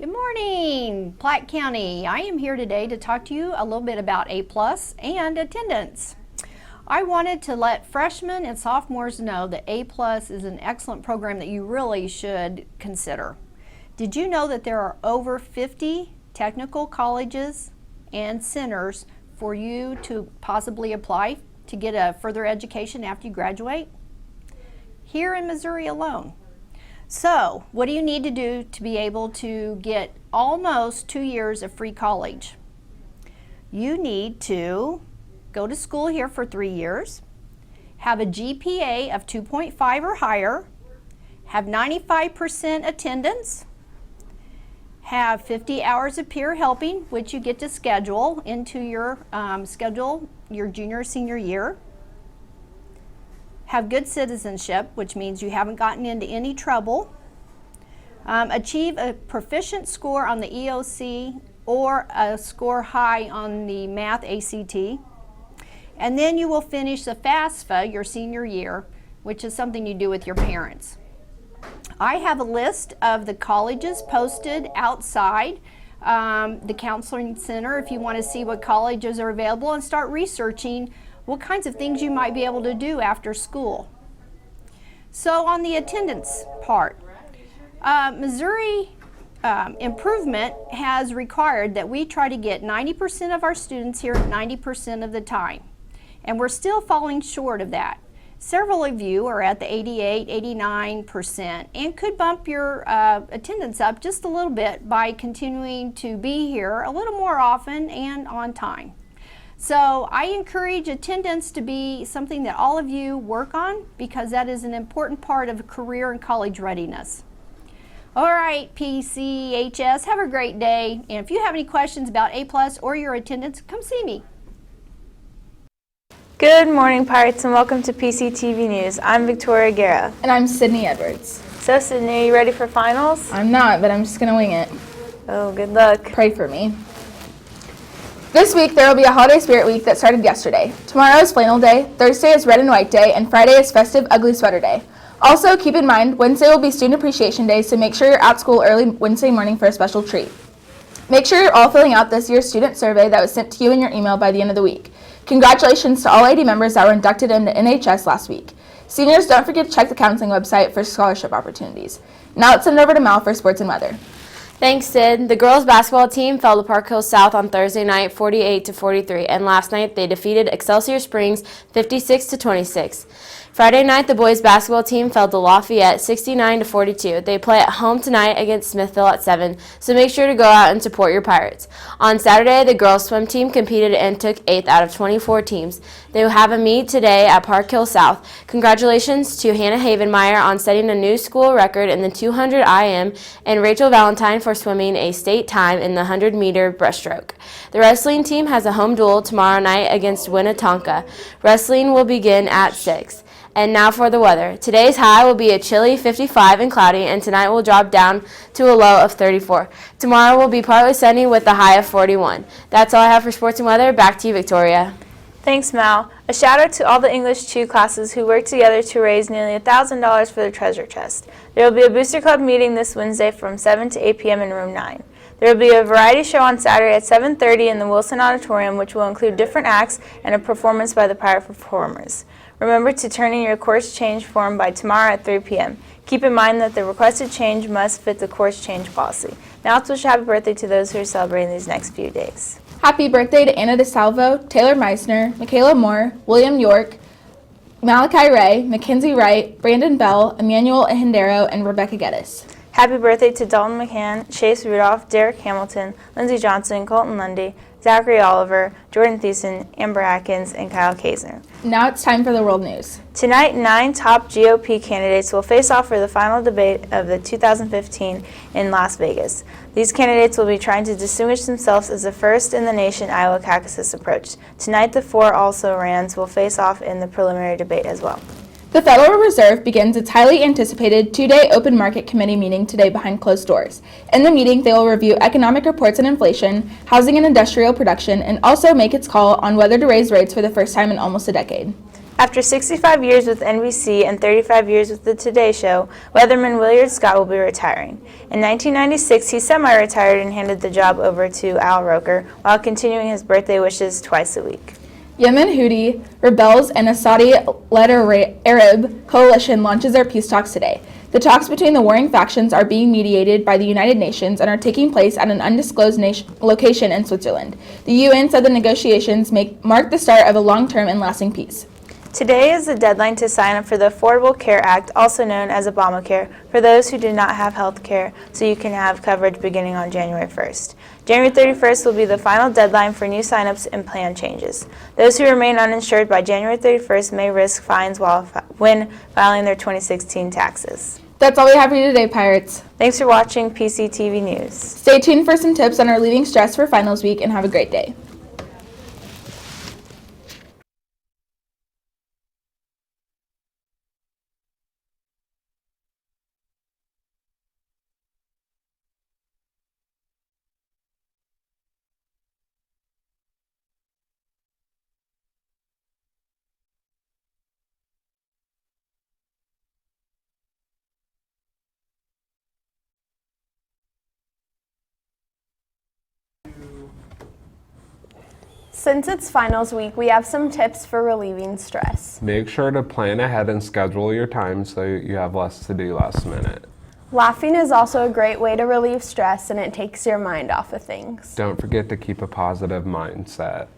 Good morning, Platte County. I am here today to talk to you a little bit about A+ and attendance. I wanted to let freshmen and sophomores know that A+ is an excellent program that you really should consider. Did you know that there are over 50 technical colleges and centers for you to possibly apply to get a further education after you graduate? Here in Missouri alone. So, what do you need to do to be able to get almost 2 years of free college? You need to go to school here for 3 years, have a GPA of 2.5 or higher, have 95% attendance, have 50 hours of peer helping, which you get to schedule into your your junior or senior year, have good citizenship, which means you haven't gotten into any trouble, achieve a proficient score on the EOC or a score high on the math ACT, and then you will finish the FAFSA your senior year, which is something you do with your parents. I have a list of the colleges posted outside the counseling center if you want to see what colleges are available and start researching what kinds of things you might be able to do after school. So on the attendance part, Missouri improvement has required that we try to get 90% of our students here 90% of the time. And we're still falling short of that. Several of you are at the 88, 89% and could bump your attendance up just a little bit by continuing to be here a little more often and on time. So I encourage attendance to be something that all of you work on because that is an important part of career and college readiness. All right, PCHS, have a great day. And if you have any questions about A+ or your attendance, come see me. Good morning, Pirates, and welcome to PCTV News. I'm Victoria Guerra. And I'm Sydney Edwards. So, Sydney, are you ready for finals? I'm not, but I'm just going to wing it. Oh, good luck. Pray for me. This week, there will be a holiday spirit week that started yesterday. Tomorrow is flannel day, Thursday is red and white day, and Friday is festive ugly sweater day. Also, keep in mind, Wednesday will be student appreciation day, so make sure you're at school early Wednesday morning for a special treat. Make sure you're all filling out this year's student survey that was sent to you in your email by the end of the week. Congratulations to all 80 members that were inducted into NHS last week. Seniors, don't forget to check the counseling website for scholarship opportunities. Now let's send it over to Mal for sports and weather. Thanks, Sid. The girls' basketball team fell to Park Hill South on Thursday night 48-43, and last night they defeated Excelsior Springs 56-26. Friday night, the boys' basketball team fell to Lafayette 69-42. They play at home tonight against Smithville at 7, so make sure to go out and support your Pirates. On Saturday, the girls' swim team competed and took 8th out of 24 teams. They will have a meet today at Park Hill South. Congratulations to Hannah Havenmeyer on setting a new school record in the 200 IM and Rachel Valentine for swimming a state time in the 100-meter breaststroke. The wrestling team has a home duel tomorrow night against Winnetonka. Wrestling will begin at 6. And now for the weather. Today's high will be a chilly 55 and cloudy, and tonight will drop down to a low of 34. Tomorrow will be partly sunny with a high of 41. That's all I have for sports and weather. Back to you, Victoria. Thanks, Mal. A shout out to all the English 2 classes who worked together to raise nearly $1,000 for the treasure chest. There will be a Booster Club meeting this Wednesday from 7 to 8 p.m. in room 9. There will be a variety show on Saturday at 7:30 in the Wilson Auditorium, which will include different acts and a performance by the Pirate performers. Remember to turn in your course change form by tomorrow at 3 p.m. Keep in mind that the requested change must fit the course change policy. Now let's wish a happy birthday to those who are celebrating these next few days. Happy birthday to Anna DeSalvo, Taylor Meissner, Michaela Moore, William York, Malachi Ray, Mackenzie Wright, Brandon Bell, Emmanuel Hindero, and Rebecca Geddes. Happy birthday to Dalton McCann, Chase Rudolph, Derek Hamilton, Lindsey Johnson, Colton Lundy, Zachary Oliver, Jordan Thiessen, Amber Atkins, and Kyle Kazner. Now it's time for the world news. Tonight, 9 top GOP candidates will face off for the final debate of the 2015 in Las Vegas. These candidates will be trying to distinguish themselves as the first in the nation Iowa caucus approach. Tonight, the 4 also-rans will face off in the preliminary debate as well. The Federal Reserve begins its highly anticipated 2-day open market committee meeting today behind closed doors. In the meeting, they will review economic reports on inflation, housing and industrial production, and also make its call on whether to raise rates for the first time in almost a decade. After 65 years with NBC and 35 years with The Today Show, weatherman Willard Scott will be retiring. In 1996, he semi-retired and handed the job over to Al Roker while continuing his birthday wishes twice a week. Yemen Houthi rebels and a Saudi-led Arab coalition launches their peace talks today. The talks between the warring factions are being mediated by the United Nations and are taking place at an undisclosed location in Switzerland. The UN said the negotiations mark the start of a long-term and lasting peace. Today is the deadline to sign up for the Affordable Care Act, also known as Obamacare, for those who do not have health care, so you can have coverage beginning on January 1st. January 31st will be the final deadline for new signups and plan changes. Those who remain uninsured by January 31st may risk fines when filing their 2016 taxes. That's all we have for you today, Pirates. Thanks for watching PCTV News. Stay tuned for some tips on relieving stress for finals week and have a great day. Since it's finals week, we have some tips for relieving stress. Make sure to plan ahead and schedule your time so you have less to do last minute. Laughing is also a great way to relieve stress, and it takes your mind off of things. Don't forget to keep a positive mindset.